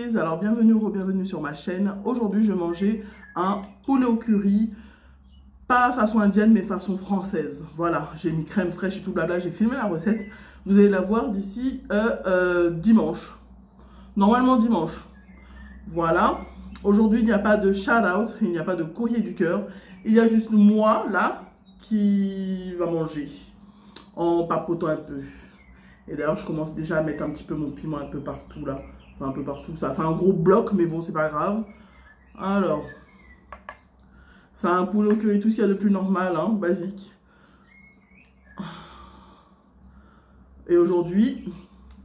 beautés, alors bienvenue ou re-bienvenue sur ma chaîne. Aujourd'hui je vais manger un poulet au curry, pas façon indienne mais façon française. Voilà, j'ai mis crème fraîche et tout blabla, j'ai filmé la recette. Vous allez la voir d'ici dimanche. Normalement dimanche. Voilà, aujourd'hui il n'y a pas de shout out, il n'y a pas de courrier du cœur. Il y a juste moi là qui va manger en papotant un peu. Et d'ailleurs, je commence déjà à mettre un petit peu mon piment un peu partout là. Enfin, un peu partout. Ça fait un gros bloc, mais bon, c'est pas grave. Alors, c'est un poulet au curry, tout ce qu'il y a de plus normal, hein, basique. Et aujourd'hui,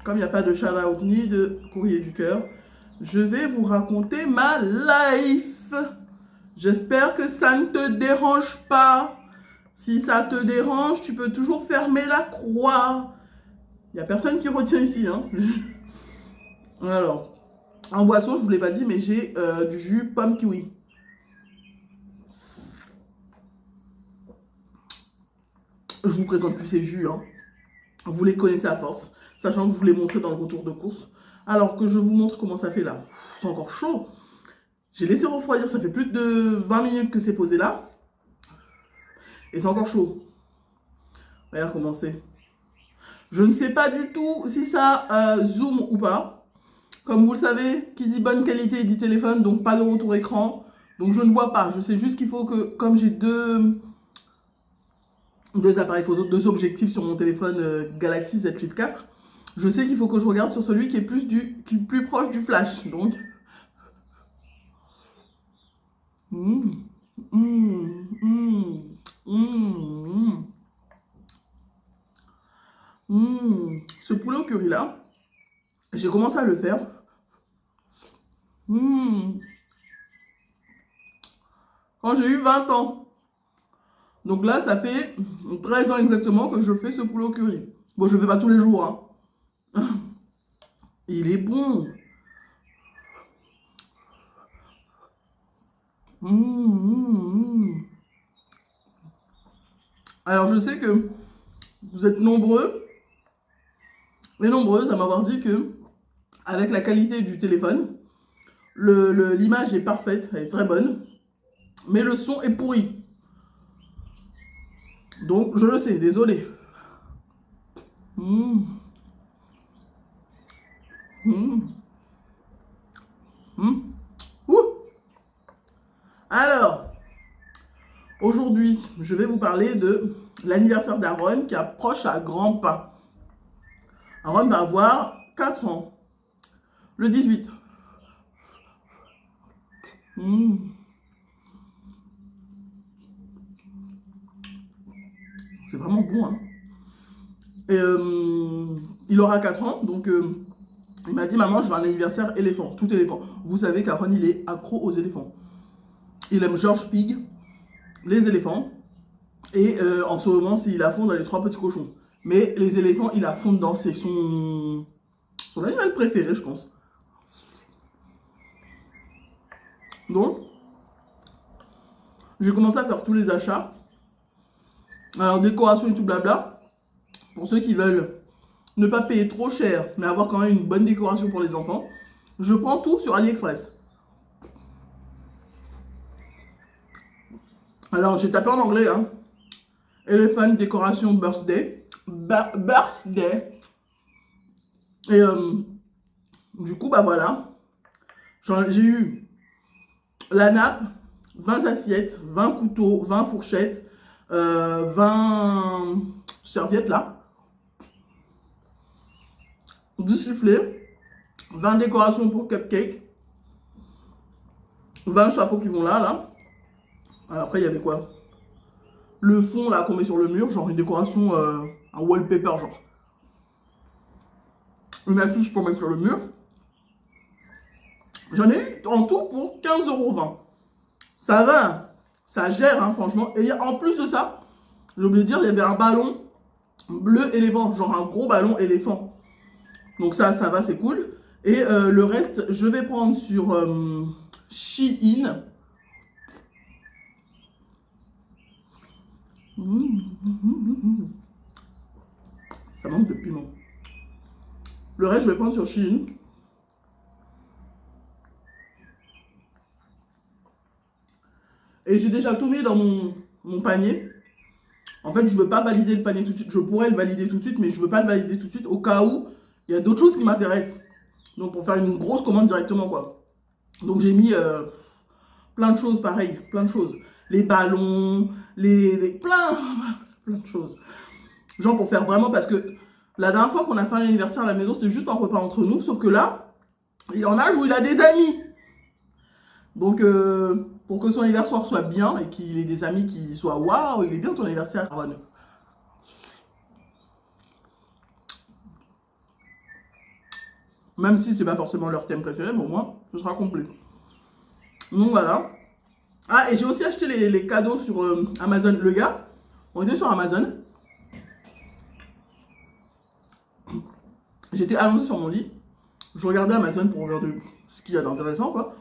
comme il n'y a pas de shout-out ni de courrier du cœur, je vais vous raconter ma life. J'espère que ça ne te dérange pas. Si ça te dérange, tu peux toujours fermer la croix. Il n'y a personne qui retient ici, hein. Alors, en boisson, je ne vous l'ai pas dit, mais j'ai du jus pomme kiwi. Je vous présente plus ces jus, hein. Vous les connaissez à force, sachant que je vous l'ai montré dans le retour de course. Alors que je vous montre comment ça fait là. C'est encore chaud. J'ai laissé refroidir, ça fait plus de 20 minutes que c'est posé là. Et c'est encore chaud. Regarde comment c'est. Je ne sais pas du tout si ça zoom ou pas. Comme vous le savez, qui dit bonne qualité dit téléphone, donc pas de retour écran. Donc je ne vois pas. Je sais juste qu'il faut que, comme j'ai deux appareils photo, deux objectifs sur mon téléphone Galaxy Z Flip 4, je sais qu'il faut que je regarde sur celui qui est plus proche du flash. Donc, ce poulet au curry là, j'ai commencé à le faire. Quand j'ai eu 20 ans. Donc là, ça fait 13 ans exactement que je fais ce poulet au curry. Bon, je ne le fais pas tous les jours, hein. Il est bon. Alors, je sais que vous êtes nombreux et nombreuses à m'avoir dit que, avec la qualité du téléphone, l'image est parfaite, elle est très bonne, mais le son est pourri. Donc, je le sais, désolé. Ouh. Alors, aujourd'hui, je vais vous parler de l'anniversaire d'Aaron qui approche à grands pas. Aaron va avoir 4 ans, le 18. C'est vraiment bon, hein. Et il aura 4 ans, donc il m'a dit, maman, je veux un anniversaire éléphant, tout éléphant. Vous savez qu'Aaron, il est accro aux éléphants. Il aime George Pig, les éléphants, et en ce moment, il a fond dans les 3 petits cochons. Mais les éléphants, il a fond dedans, c'est son animal préféré, je pense. Donc, j'ai commencé à faire tous les achats. Alors, décoration et tout blabla. Pour ceux qui veulent ne pas payer trop cher, mais avoir quand même une bonne décoration pour les enfants, je prends tout sur AliExpress. Alors, j'ai tapé en anglais, hein. Elephant décoration birthday. Birthday. Et du coup, bah voilà. J'ai eu la nappe, 20 assiettes, 20 couteaux, 20 fourchettes, 20 serviettes là, 10 sifflets, 20 décorations pour cupcake, 20 chapeaux qui vont là. Alors après, il y avait quoi? Le fond là qu'on met sur le mur, genre une décoration, un wallpaper, genre. Une affiche pour mettre sur le mur. J'en ai eu en tout pour 15,20 €. Ça va, ça gère, hein, franchement. Et en plus de ça, j'ai oublié de dire, il y avait un ballon bleu éléphant, genre un gros ballon éléphant. Donc ça va, c'est cool. Et le reste, je vais prendre sur Shein. Ça manque de piment. Le reste, je vais prendre sur Shein. Et j'ai déjà tout mis dans mon panier. En fait, je veux pas valider le panier tout de suite. Je pourrais le valider tout de suite, mais je veux pas le valider tout de suite au cas où il y a d'autres choses qui m'intéressent. Donc pour faire une grosse commande directement, quoi. Donc j'ai mis plein de choses, pareil, plein de choses. Les ballons, plein de choses. Genre pour faire vraiment, parce que la dernière fois qu'on a fait un anniversaire à la maison, c'était juste un repas entre nous, sauf que là, il en a où il a des amis. Donc pour que son anniversaire soit bien et qu'il ait des amis qui soient waouh, il est bien ton anniversaire, Aaron. Même si c'est pas forcément leur thème préféré, mais au moins ce sera complet. Donc voilà. Ah, et j'ai aussi acheté les cadeaux sur Amazon. Le gars, on était sur Amazon. J'étais allongé sur mon lit. Je regardais Amazon pour regarder ce qu'il y a d'intéressant, quoi.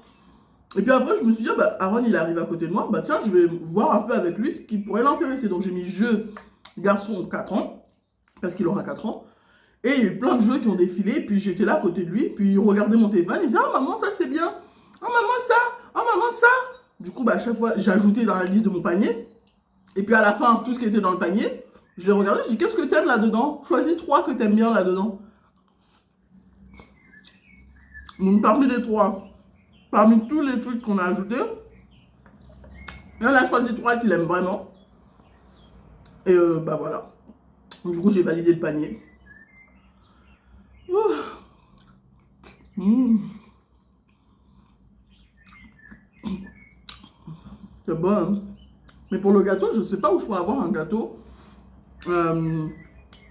Et puis après, je me suis dit, ah, bah, Aaron, il arrive à côté de moi. Bah tiens, je vais voir un peu avec lui ce qui pourrait l'intéresser. Donc j'ai mis jeu garçon 4 ans, parce qu'il aura 4 ans. Et il y a eu plein de jeux qui ont défilé. Puis j'étais là à côté de lui. Puis il regardait mon téléphone. Il disait, ah maman, ça c'est bien. Ah maman, ça. Ah maman, ça. Du coup, bah, à chaque fois, j'ai ajouté dans la liste de mon panier. Et puis à la fin, tout ce qui était dans le panier, je l'ai regardé. Je dis, qu'est-ce que t'aimes là-dedans? Choisis 3 que t'aimes bien là-dedans. Donc parmi les 3, parmi tous les trucs qu'on a ajoutés, il en a choisi 3 qu'il aime vraiment. Et bah voilà. Du coup, j'ai validé le panier. Mmh. C'est bon, hein? Mais pour le gâteau, je sais pas où je pourrais avoir un gâteau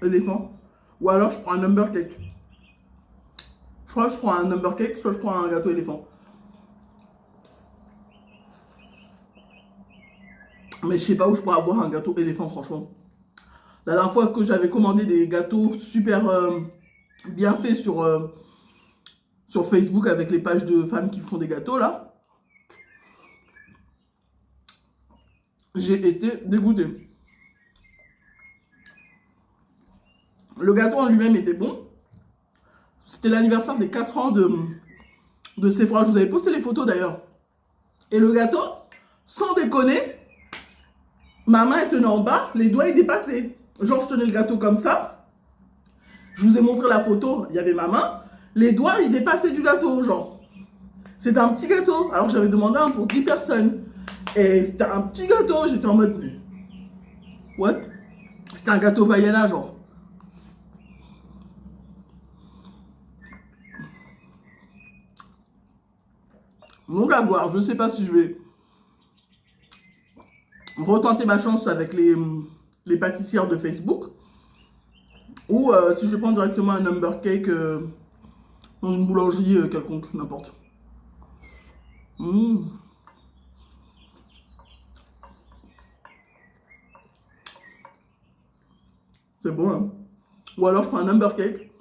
éléphant. Ou alors je prends un number cake. Je crois que je prends un number cake, soit je prends un gâteau éléphant. Mais je sais pas où je pourrais avoir un gâteau éléphant, franchement. La dernière fois que j'avais commandé des gâteaux super bien faits sur Facebook avec les pages de femmes qui font des gâteaux, là, j'ai été dégoûtée. Le gâteau en lui-même était bon. C'était l'anniversaire des 4 ans de Sephora. Je vous avais posté les photos d'ailleurs. Et le gâteau, sans déconner, ma main elle tenait en bas, les doigts ils dépassaient. Genre je tenais le gâteau comme ça. Je vous ai montré la photo, il y avait ma main. Les doigts ils dépassaient du gâteau, genre. C'était un petit gâteau. Alors j'avais demandé un pour 10 personnes. Et c'était un petit gâteau. J'étais en mode... What? C'était un gâteau Vaiana, genre. Donc à voir. Je sais pas si je vais retenter ma chance avec les pâtissières de Facebook. Ou si je prends directement un number cake dans une boulangerie quelconque, n'importe. Mmh. C'est bon, hein? Ou alors je prends un number cake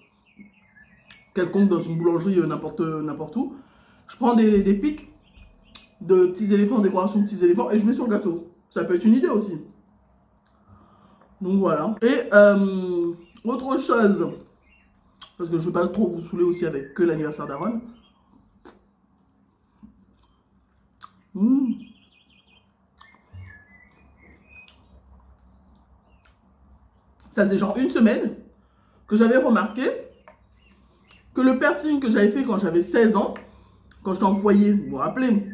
quelconque dans une boulangerie n'importe où. Je prends des pics de petits éléphants, décoration de petits éléphants, et je mets sur le gâteau. Ça peut être une idée aussi. Donc voilà. Et autre chose, parce que je ne veux pas trop vous saouler aussi avec que l'anniversaire d'Aaron. Ça faisait genre une semaine que j'avais remarqué que le piercing que j'avais fait quand j'avais 16 ans, quand j'étais en foyer, vous vous rappelez,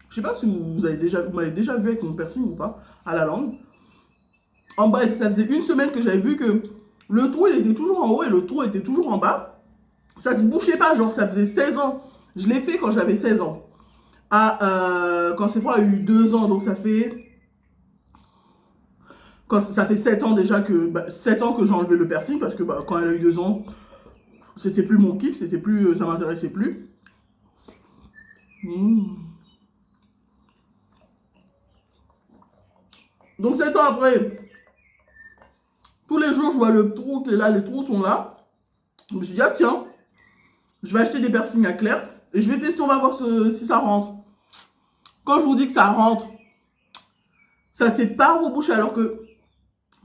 je sais pas si vous m'avez déjà vu avec mon piercing ou pas, à la langue. En bref, ça faisait une semaine que j'avais vu que le trou il était toujours en haut et le trou était toujours en bas. Ça se bouchait pas, genre ça faisait 16 ans. Je l'ai fait quand j'avais 16 ans. Quand Sephora a eu 2 ans, donc ça fait... ça fait 7 ans déjà que... 7 ans que j'ai enlevé le piercing, parce que quand elle a eu 2 ans, c'était plus mon kiff, c'était plus... ça m'intéressait plus. Donc 7 ans après, tous les jours je vois le trou qui est là, les trous sont là. Je me suis dit, ah tiens, je vais acheter des piercings à Claire's et je vais tester, on va voir si ça rentre. Quand je vous dis que ça rentre, ça s'est pas rebouché, alors que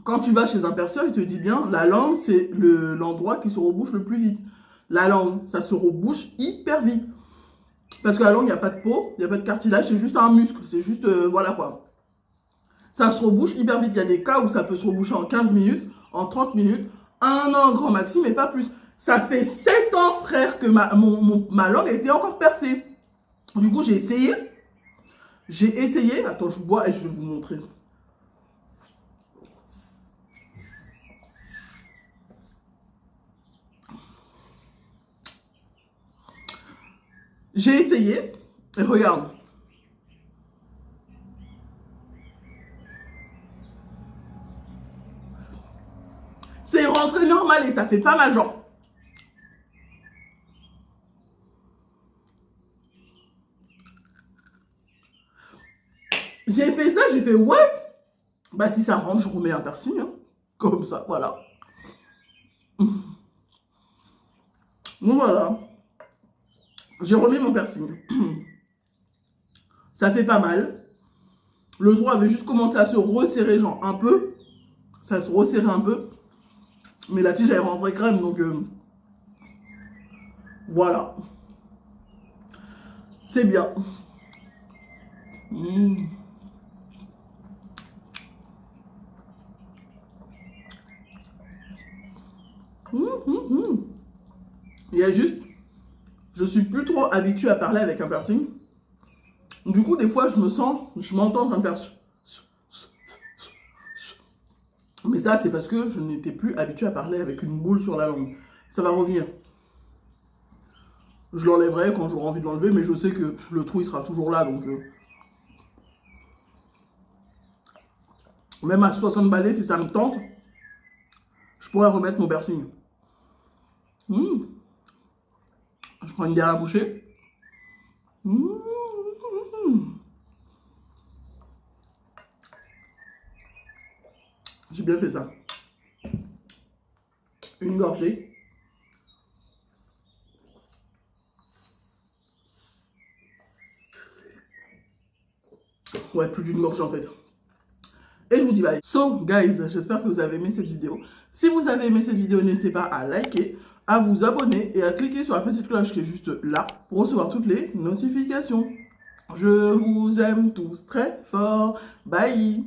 quand tu vas chez un perceur, il te dit bien, la langue c'est l'endroit qui se rebouche le plus vite. La langue, ça se rebouche hyper vite. Parce qu'à la langue, il n'y a pas de peau, il n'y a pas de cartilage, c'est juste un muscle. C'est juste, voilà quoi. Ça se rebouche hyper vite. Il y a des cas où ça peut se reboucher en 15 minutes, en 30 minutes, 1 an grand maxi, mais pas plus. Ça fait 7 ans, frère, que ma langue était encore percée. Du coup, j'ai essayé. Attends, je bois et je vais vous montrer. J'ai essayé. Et regarde. C'est rentré normal et ça fait pas mal, genre. J'ai fait ça, j'ai fait what? Bah si ça rentre, je remets un piercing, hein. Comme ça, voilà. Donc voilà. J'ai remis mon piercing. Ça fait pas mal. Le trou avait juste commencé à se resserrer, genre un peu. Ça se resserrait un peu. Mais la tige, elle est rentrée crème, donc voilà. C'est bien. Mmh. Il y a juste, je suis plus trop habituée à parler avec un piercing. Du coup, des fois, je m'entends en train de faire. Mais ça, c'est parce que je n'étais plus habituée à parler avec une boule sur la langue. Ça va revenir. Je l'enlèverai quand j'aurai envie de l'enlever, mais je sais que le trou, il sera toujours là, donc... Même à 60 balais, si ça me tente, je pourrais remettre mon piercing. Je prends une dernière bouchée. J'ai bien fait ça. Une gorgée. Ouais, plus d'une gorgée en fait. Et je vous dis bye. So, guys, j'espère que vous avez aimé cette vidéo. Si vous avez aimé cette vidéo, n'hésitez pas à liker, à vous abonner et à cliquer sur la petite cloche qui est juste là pour recevoir toutes les notifications. Je vous aime tous très fort. Bye.